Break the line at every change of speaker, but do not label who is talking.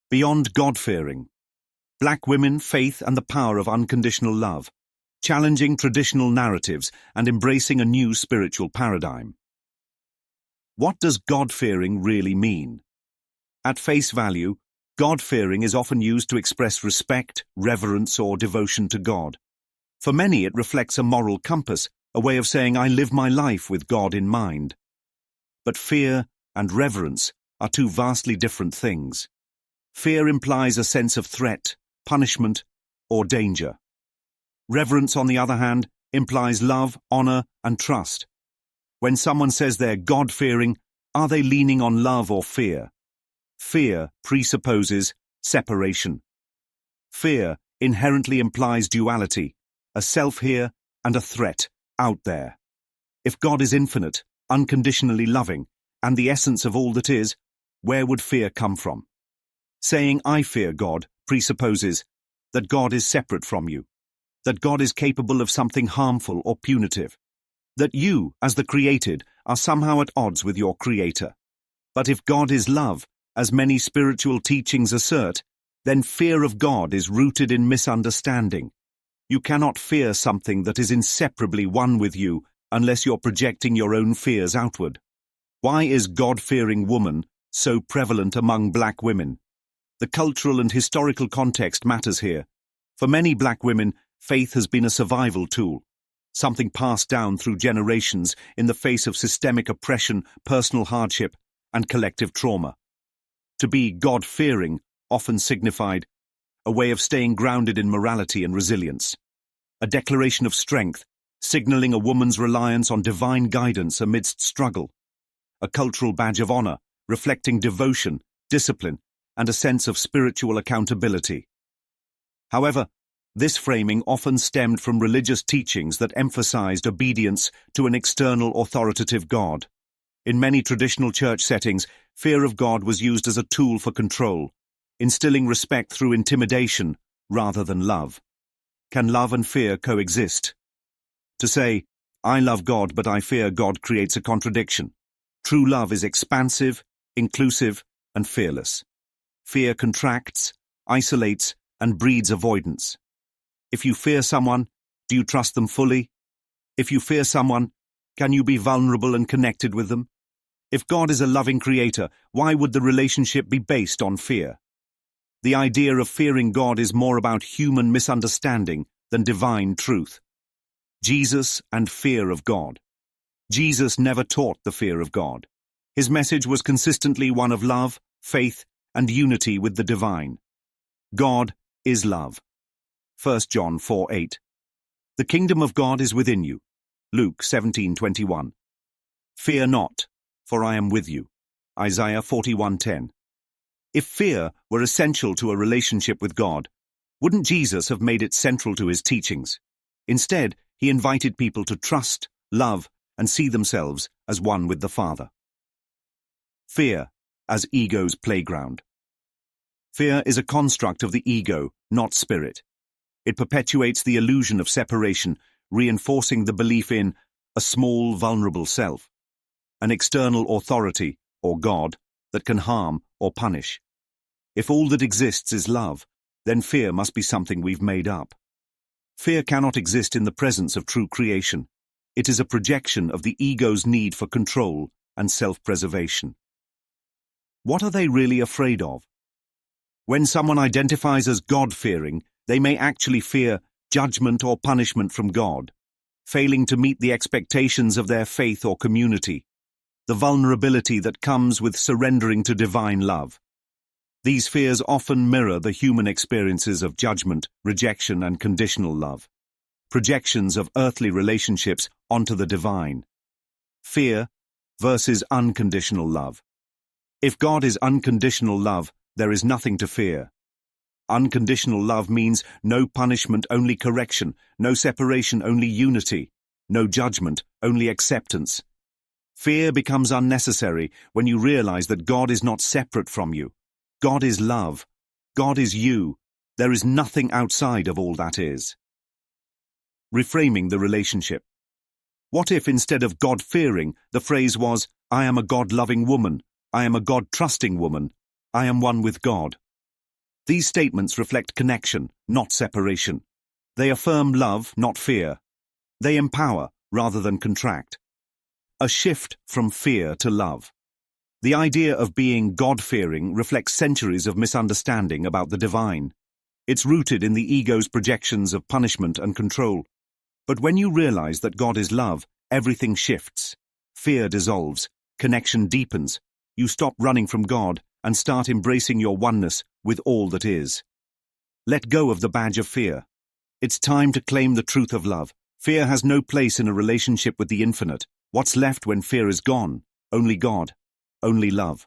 Beyond God-fearing. Black women, faith and the power of unconditional love. Challenging traditional narratives and embracing a new spiritual paradigm. What does God-fearing really mean? At face value, God-fearing is often used to express respect, reverence, or devotion to God. For many, it reflects a moral compass, a way of saying, I live my life with God in mind. But fear and reverence are two vastly different things. Fear implies a sense of threat, punishment, or danger. Reverence, on the other hand, implies love, honor, and trust. When someone says they're God-fearing, are they leaning on love or fear? Fear presupposes separation. Fear inherently implies duality, a self here and a threat out there. If God is infinite, unconditionally loving, and the essence of all that is, where would fear come from? Saying I fear God presupposes that God is separate from you, that God is capable of something harmful or punitive, that you, as the created, are somehow at odds with your Creator. But if God is love, as many spiritual teachings assert, then fear of God is rooted in misunderstanding. You cannot fear something that is inseparably one with you unless you're projecting your own fears outward. Why is God-fearing woman so prevalent among black women? The cultural and historical context matters here. For many black women, faith has been a survival tool, something passed down through generations in the face of systemic oppression, personal hardship, and collective trauma. To be God-fearing often signified a way of staying grounded in morality and resilience, a declaration of strength, signaling a woman's reliance on divine guidance amidst struggle, a cultural badge of honor, reflecting devotion, discipline, and a sense of spiritual accountability. However, this framing often stemmed from religious teachings that emphasized obedience to an external authoritative God. In many traditional church settings, fear of God was used as a tool for control, instilling respect through intimidation rather than love. Can love and fear coexist? To say, I love God but I fear God creates a contradiction. True love is expansive, inclusive, and fearless. Fear contracts, isolates, and breeds avoidance. If you fear someone, do you trust them fully? If you fear someone, can you be vulnerable and connected with them? If God is a loving creator, why would the relationship be based on fear? The idea of fearing God is more about human misunderstanding than divine truth. Jesus and fear of God. Jesus never taught the fear of God. His message was consistently one of love, faith, and unity with the divine. God is love. 1 John 4:8. The kingdom of God is within you. Luke 17:21. Fear not, for I am with you. Isaiah 41:10. If fear were essential to a relationship with God, wouldn't Jesus have made it central to his teachings? Instead, he invited people to trust, love, and see themselves as one with the Father. Fear as ego's playground. Fear is a construct of the ego, not spirit. It perpetuates the illusion of separation, reinforcing the belief in a small, vulnerable self, an external authority, or God, that can harm or punish. If all that exists is love, then fear must be something we've made up. Fear cannot exist in the presence of true creation. It is a projection of the ego's need for control and self-preservation. What are they really afraid of? When someone identifies as God-fearing, they may actually fear judgment or punishment from God, failing to meet the expectations of their faith or community, the vulnerability that comes with surrendering to divine love. These fears often mirror the human experiences of judgment, rejection, and conditional love, projections of earthly relationships onto the divine. Fear versus unconditional love. If God is unconditional love, there is nothing to fear. Unconditional love means no punishment, only correction, no separation, only unity, no judgment, only acceptance. Fear becomes unnecessary when you realize that God is not separate from you. God is love. God is you. There is nothing outside of all that is. Reframing the relationship. What if instead of God-fearing, the phrase was, I am a God-loving woman, I am a God-trusting woman, I am one with God? These statements reflect connection, not separation. They affirm love, not fear. They empower, rather than contract. A shift from fear to love. The idea of being God-fearing reflects centuries of misunderstanding about the divine. It's rooted in the ego's projections of punishment and control. But when you realize that God is love, everything shifts. Fear dissolves, connection deepens. You stop running from God and start embracing your oneness with all that is. Let go of the badge of fear. It's time to claim the truth of love. Fear has no place in a relationship with the infinite. What's left when fear is gone? Only God. Only love.